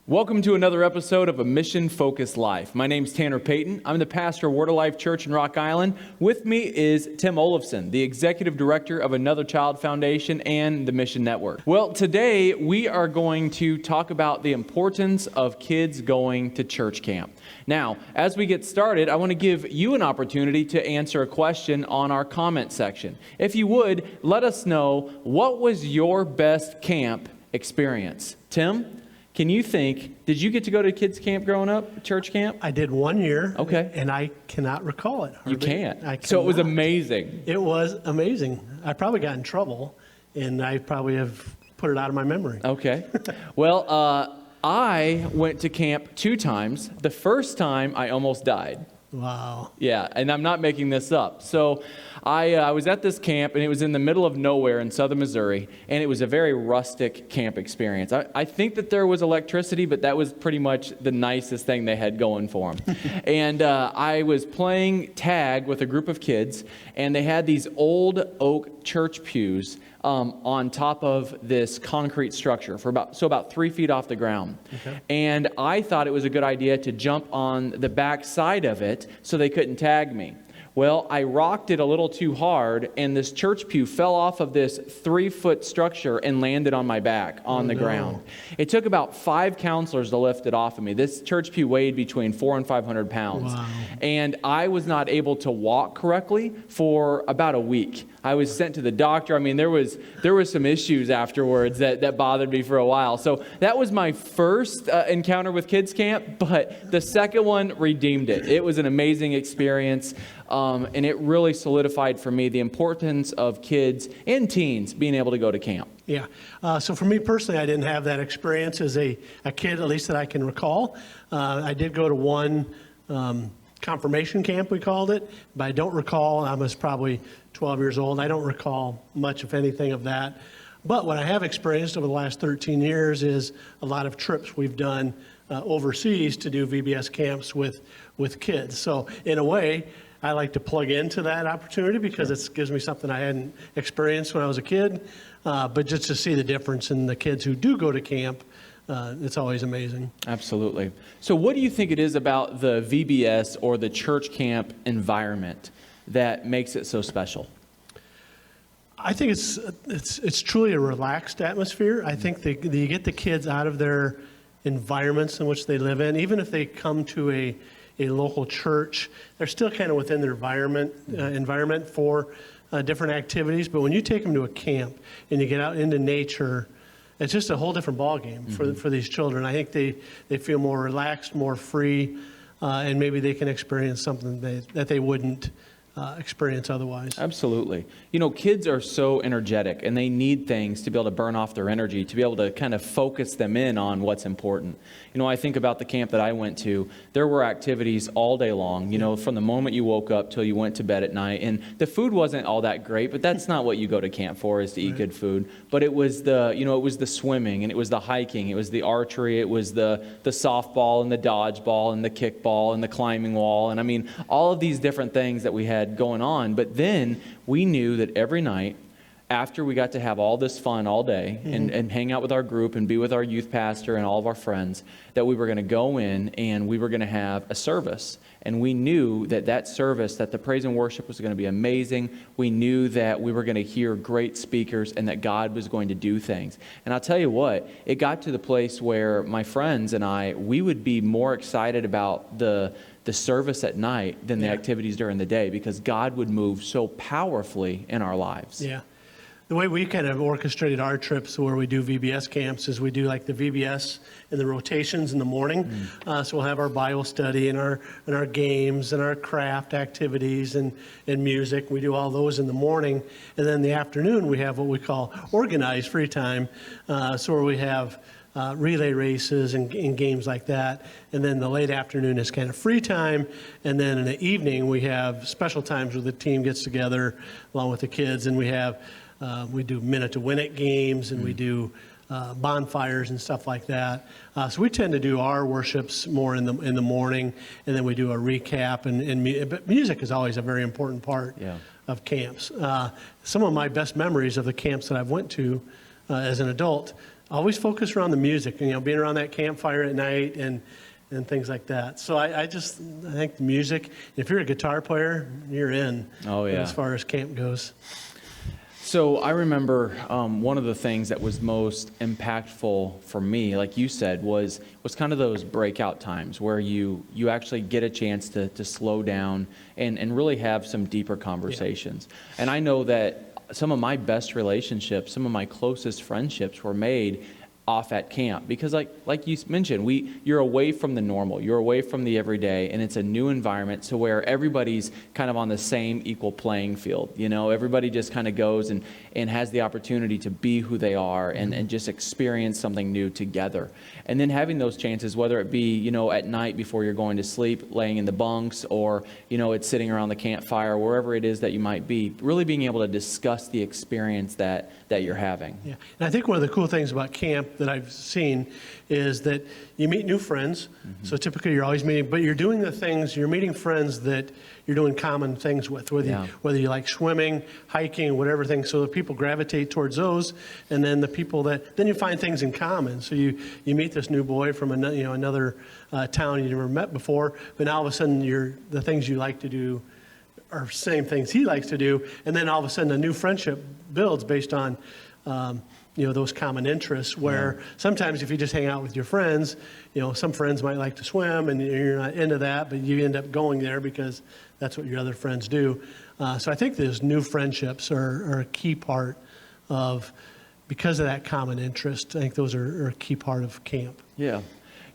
Welcome to another episode of A Mission Focused Life. My name's Tanner Payton. I'm the pastor of Word of Life Church in Rock Island. With me is Tim Olafson, the executive director of Another Child Foundation and the Mission Network. Well, today we are going to talk about the importance of kids going to church camp. Now, as we get started, I want to give you an opportunity to answer a question on our comment section. If you would, let us know, what was your best camp experience? Tim? Can you think, did you get to go to kids camp growing up, church camp? I did 1 year. Okay. And I cannot recall it. You can't? I cannot. So it was amazing. It was amazing. I probably got in trouble, and I probably have put it out of my memory. Okay. Well, I went to camp 2 times. The first time, I almost died. Wow. Yeah, and I'm not making this up. So I was at this camp, and it was in the middle of nowhere in southern Missouri, and it was a very rustic camp experience. I think that there was electricity, but that was pretty much the nicest thing they had going for them. And I was playing tag with a group of kids, and they had these old oak church pews on top of this concrete structure for about 3 feet off the ground. Okay. And I thought it was a good idea to jump on the back side of it so they couldn't tag me. Well, I rocked it a little too hard, and this church pew fell off of this 3-foot structure and landed on my back on the ground. It took about 5 counselors to lift it off of me. This church pew weighed between 400 and 500 pounds. Wow. And I was not able to walk correctly for about a week. I was sent to the doctor. I mean, there was some issues afterwards that bothered me for a while. So that was my first encounter with kids camp, but the second one redeemed it. It was an amazing experience. And it really solidified for me the importance of kids and teens being able to go to camp. Yeah. So for me personally, I didn't have that experience as a kid, at least that I can recall. I did go to one confirmation camp, we called it, but I don't recall. I was probably 12 years old. I don't recall much, if anything, of that. But what I have experienced over the last 13 years is a lot of trips we've done overseas to do VBS camps with kids. So in a way, I like to plug into that opportunity because it gives me something I hadn't experienced when I was a kid. But just to see the difference in the kids who do go to camp, it's always amazing. Absolutely. So what do you think it is about the VBS or the church camp environment that makes it so special? I think it's truly a relaxed atmosphere. I think you get the kids out of their environments in which they live in. Even if they come to a local church, they're still kind of within their environment for different activities. But when you take them to a camp and you get out into nature, it's just a whole different ballgame for these children. I think they feel more relaxed, more free, and maybe they can experience something that they wouldn't experience otherwise. Absolutely. You know, kids are so energetic, and they need things to be able to burn off their energy, to be able to kind of focus them in on what's important. You know, I think about the camp that I went to. There were activities all day long, you know, from the moment you woke up till you went to bed at night. And the food wasn't all that great, but that's not what you go to camp for, is to eat good food. But it was the swimming, and it was the hiking, it was the archery, it was the softball and the dodgeball and the kickball and the climbing wall. And I mean, all of these different things that we had going on. But then we knew that every night, after we got to have all this fun all day and hang out with our group and be with our youth pastor and all of our friends, that we were going to go in and we were going to have a service. And we knew that service, that the praise and worship was going to be amazing. We knew that we were going to hear great speakers and that God was going to do things. And I'll tell you what, it got to the place where my friends and I, we would be more excited about the service at night than the activities during the day, because God would move so powerfully in our lives. Yeah. The way we kind of orchestrated our trips where we do VBS camps is we do like the VBS and the rotations in the morning. So we'll have our Bible study and our games and our craft activities and music. We do all those in the morning. And then in the afternoon, we have what we call organized free time. So where we have relay races and games like that. And then the late afternoon is kind of free time. And then in the evening, we have special times where the team gets together along with the kids. And we do minute to win it games, and we do bonfires and stuff like that. So we tend to do our worships more in the morning, and then we do a recap. But music is always a very important part of camps. Some of my best memories of the camps that I've went to as an adult always focus around the music, being around that campfire at night and things like that. So I think the music, if you're a guitar player, you're in. Oh, yeah. As far as camp goes. So I remember one of the things that was most impactful for me, like you said, was kind of those breakout times where you actually get a chance to slow down and really have some deeper conversations. Yeah. And I know that some of my best relationships, some of my closest friendships were made off at camp, because like you mentioned, you're away from the normal, you're away from the everyday, and it's a new environment to where everybody's kind of on the same equal playing field. Everybody just kind of goes and has the opportunity to be who they are and just experience something new together. And then having those chances, whether it be at night before you're going to sleep, laying in the bunks, or it's sitting around the campfire, wherever it is that you might be, really being able to discuss the experience that you're having. Yeah, and I think one of the cool things about camp that I've seen is that you meet new friends. Mm-hmm. So typically you're always meeting, but you're doing you're meeting friends that you're doing common things with, whether you like swimming, hiking, whatever thing. So the people gravitate towards those, and then the people then you find things in common. So you meet this new boy from another town you never met before, but now all of a sudden the things you like to do are same things he likes to do, and then all of a sudden a new friendship builds based on those common interests, where sometimes if you just hang out with your friends, some friends might like to swim and you're not into that, but you end up going there because that's what your other friends do. So I think those new friendships are a key part because of that common interest. I think those are a key part of camp. Yeah.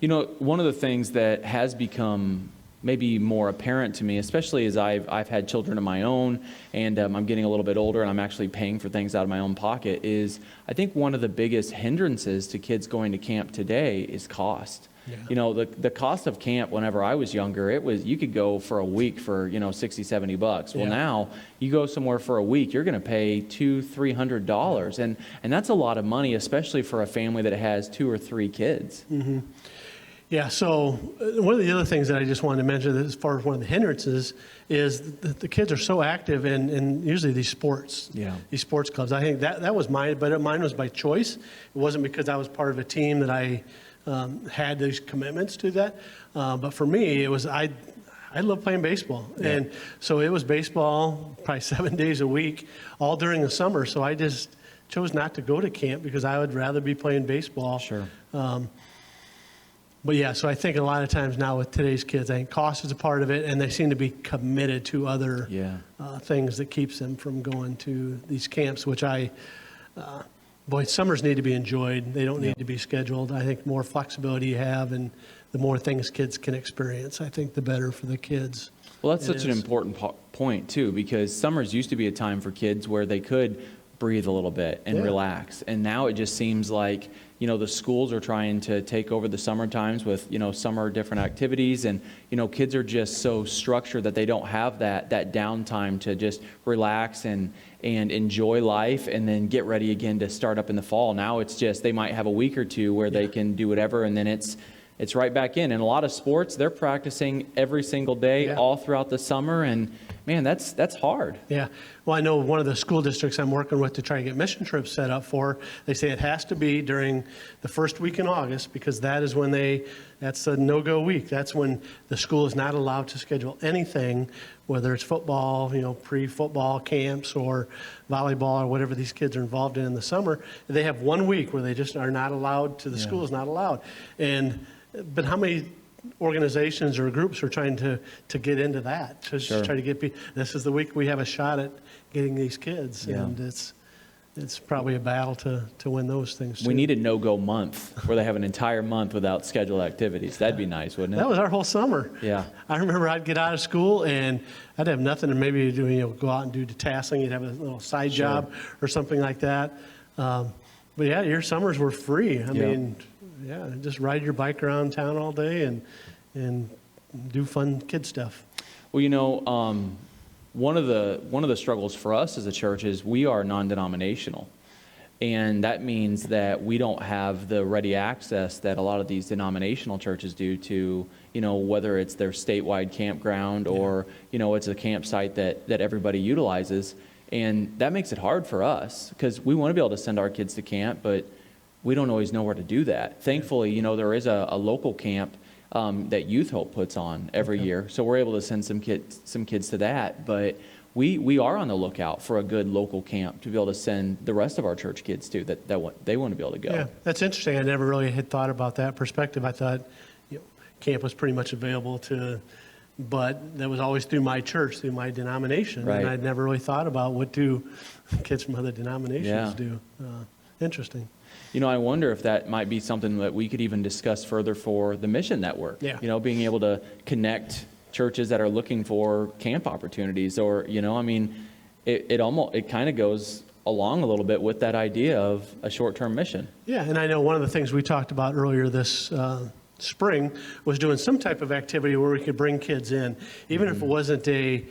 One of the things that has become maybe more apparent to me, especially as I've had children of my own, and I'm getting a little bit older and I'm actually paying for things out of my own pocket, is I think one of the biggest hindrances to kids going to camp today is cost. Yeah. The cost of camp whenever I was younger, you could go for a week for, $60, $70. Well, now you go somewhere for a week, you're going to pay $200-$300. And that's a lot of money, especially for a family that has 2 or 3 kids. Mm-hmm. Yeah, so one of the other things that I just wanted to mention as far as one of the hindrances is that the kids are so active in usually these sports, these sports clubs. I think that was mine, but mine was by choice. It wasn't because I was part of a team that I had these commitments to that. But for me, it was I love playing baseball. Yeah. And so it was baseball probably 7 days a week, all during the summer. So I just chose not to go to camp because I would rather be playing baseball. Sure. But yeah, so I think a lot of times now with today's kids, I think cost is a part of it, and they seem to be committed to other things that keeps them from going to these camps, which summers need to be enjoyed. They don't need to be scheduled. I think more flexibility you have and the more things kids can experience, I think the better for the kids. Well, that's such an important point, too, because summers used to be a time for kids where they could breathe a little bit and relax. And now it just seems like, the schools are trying to take over the summer times with, summer different activities. And, kids are just so structured that they don't have that downtime to just relax and enjoy life and then get ready again to start up in the fall. Now it's just they might have a week or two where they can do whatever, and then it's right back in. And a lot of sports, they're practicing every single day all throughout the summer, and man, that's hard. Yeah. Well, I know one of the school districts I'm working with to try to get mission trips set up for, they say it has to be during the first week in August, because that is when that's a no-go week. That's when the school is not allowed to schedule anything, whether it's football, pre-football camps or volleyball or whatever these kids are involved in the summer. They have 1 week where they just are not allowed the school is not allowed. But how many organizations or groups are trying to get into that, to try to get people? This is the week we have a shot at getting these kids, and it's probably a battle to win those things too. We need a no-go month where they have an entire month without scheduled activities. That'd be nice, wouldn't it? That was our whole summer. Yeah. I remember I'd get out of school and I'd have nothing, and maybe go out and do tasking. You'd have a little side job or something like that. But yeah, your summers were free. I mean, just ride your bike around town all day and do fun kid stuff. Well, one of the struggles for us as a church is we are non-denominational, and that means that we don't have the ready access that a lot of these denominational churches do to, whether it's their statewide campground or it's a campsite that everybody utilizes, and that makes it hard for us because we want to be able to send our kids to camp, but we don't always know where to do that. Thankfully, you know, there is a local camp that Youth Hope puts on every year, so we're able to send some kids to that. But we are on the lookout for a good local camp to be able to send the rest of our church kids to that they want to be able to go. Yeah, that's interesting. I never really had thought about that perspective. I thought camp was pretty much available but that was always through my church, through my denomination. Right. And I'd never really thought about what do kids from other denominations do. Interesting. You know, I wonder if that might be something that we could even discuss further for the Mission Network. Yeah. You know, being able to connect churches that are looking for camp opportunities, or, you know, I mean, it kind of goes along a little bit with that idea of a short-term mission. Yeah, and I know one of the things we talked about earlier this spring was doing some type of activity where we could bring kids in, even if it wasn't a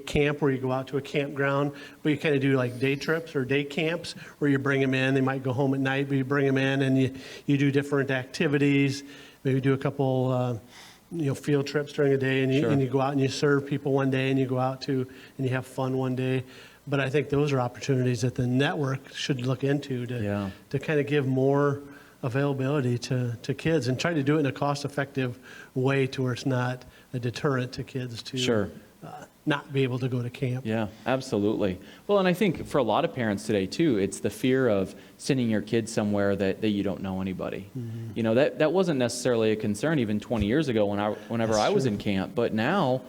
camp where you go out to a campground, but you kind of do like day trips or day camps where you bring them in. They might go home at night, but you bring them in and you do different activities, maybe do a couple field trips during the day, and you go out and you serve people one day, and you go out and you have fun one day. But I think those are opportunities that the network should look into to kind of give more availability to kids and try to do it in a cost-effective way to where it's not a deterrent to kids to not be able to go to camp. Yeah, absolutely. Well, and I think for a lot of parents today, too, it's the fear of sending your kids somewhere that you don't know anybody. Mm-hmm. You know, that wasn't necessarily a concern even 20 years ago whenever I was in camp. But now,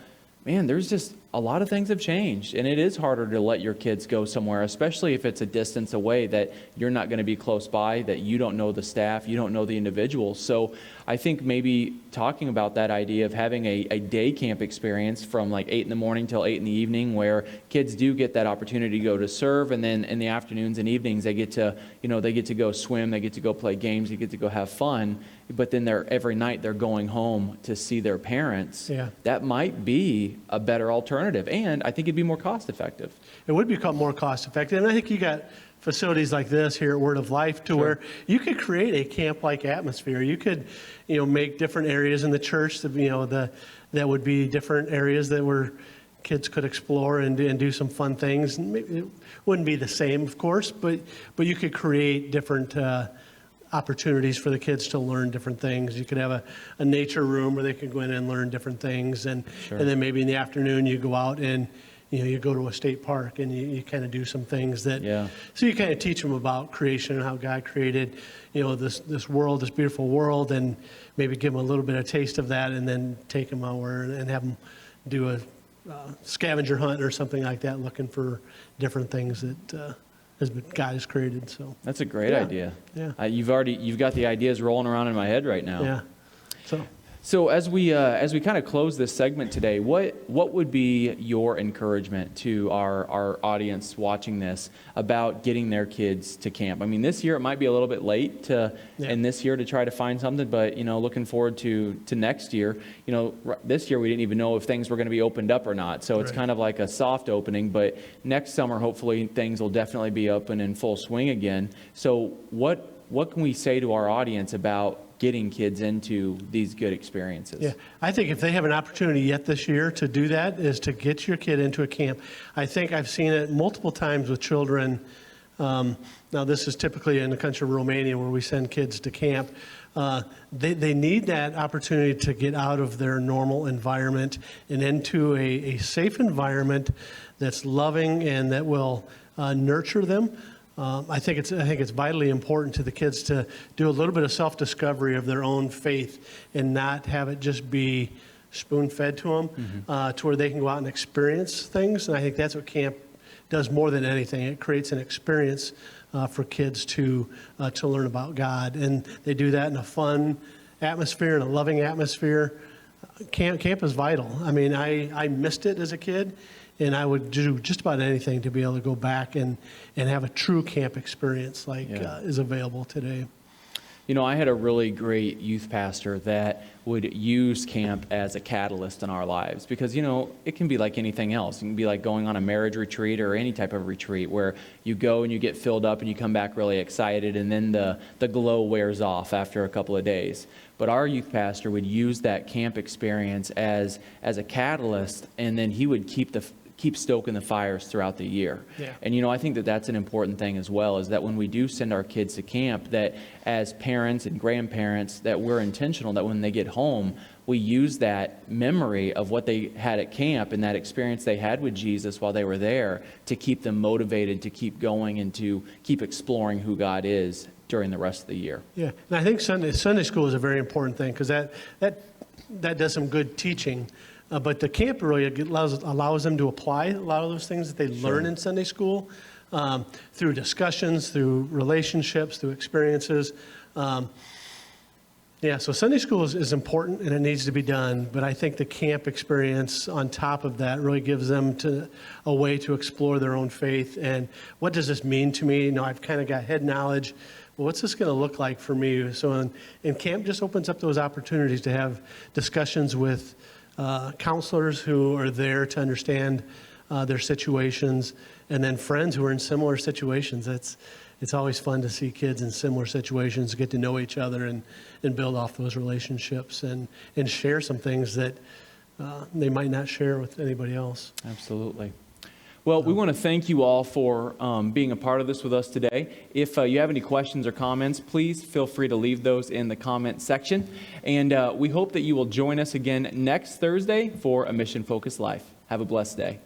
man, there's just a lot of things have changed, and it is harder to let your kids go somewhere, especially if it's a distance away that you're not going to be close by, that you don't know the staff, you don't know the individuals. So I think maybe talking about that idea of having a day camp experience from like 8 in the morning till 8 in the evening, where kids do get that opportunity to go to serve, and then in the afternoons and evenings they get to go swim, they get to go play games, they get to go have fun. But then every night they're going home to see their parents. Yeah. That might be a better alternative, and I think it'd be more cost effective. It would become more cost effective, and I think you got facilities like this here at Word of Life to where you could create a camp-like atmosphere. You could, make different areas in the church that that would be different areas that where kids could explore and do some fun things. And it wouldn't be the same, of course, but you could create different opportunities for the kids to learn different things. You could have a nature room where they could go in and learn different things, and then maybe in the afternoon you go out and you go to a state park and you kind of do some things so you kind of teach them about creation and how God created this world, this beautiful world, and maybe give them a little bit of taste of that, and then take them over and have them do a scavenger hunt or something like that, looking for different things that God has created. So that's a great idea. Yeah. You've got the ideas rolling around in my head right now. Yeah. So as we kind of close this segment today, what would be your encouragement to our audience watching this about getting their kids to camp? I mean, this year it might be a little bit late in this year to try to find something, but looking forward to next year. This year we didn't even know if things were going to be opened up or not, so it's kind of like a soft opening. But next summer, hopefully, things will definitely be open in full swing again. So what can we say to our audience about getting kids into these good experiences? Yeah, I think if they have an opportunity yet this year to do that, is to get your kid into a camp. I think I've seen it multiple times with children. Now, this is typically in the country of Romania where we send kids to camp. They need that opportunity to get out of their normal environment and into a safe environment that's loving and that will nurture them. I think it's vitally important to the kids to do a little bit of self-discovery of their own faith and not have it just be spoon-fed to them, to where they can go out and experience things. And I think that's what camp does more than anything. It creates an experience for kids to learn about God, and they do that in a fun atmosphere, in a loving atmosphere. Camp is vital. I mean, I missed it as a kid. And I would do just about anything to be able to go back and have a true camp experience like is available today. I had a really great youth pastor that would use camp as a catalyst in our lives because, it can be like anything else. It can be like going on a marriage retreat or any type of retreat where you go and you get filled up and you come back really excited, and then the glow wears off after a couple of days. But our youth pastor would use that camp experience as a catalyst, and then he would keep keep stoking the fires throughout the year. Yeah. And, I think that that's an important thing as well, is that when we do send our kids to camp, that as parents and grandparents, that we're intentional, that when they get home, we use that memory of what they had at camp and that experience they had with Jesus while they were there to keep them motivated to keep going and to keep exploring who God is during the rest of the year. Yeah, and I think Sunday school is a very important thing, because that does some good teaching. But the camp really allows them to apply a lot of those things that they learn in Sunday school through discussions, through relationships, through experiences. So Sunday school is important and it needs to be done, but I think the camp experience on top of that really gives them a way to explore their own faith and what does this mean to me? I've kind of got head knowledge. Well, what's this going to look like for me? So in camp just opens up those opportunities to have discussions with counselors who are there to understand their situations, and then friends who are in similar situations. It's always fun to see kids in similar situations get to know each other and build off those relationships and share some things that they might not share with anybody else. Absolutely. Well, we want to thank you all for being a part of this with us today. If you have any questions or comments, please feel free to leave those in the comment section. And we hope that you will join us again next Thursday for a Mission Focused Life. Have a blessed day.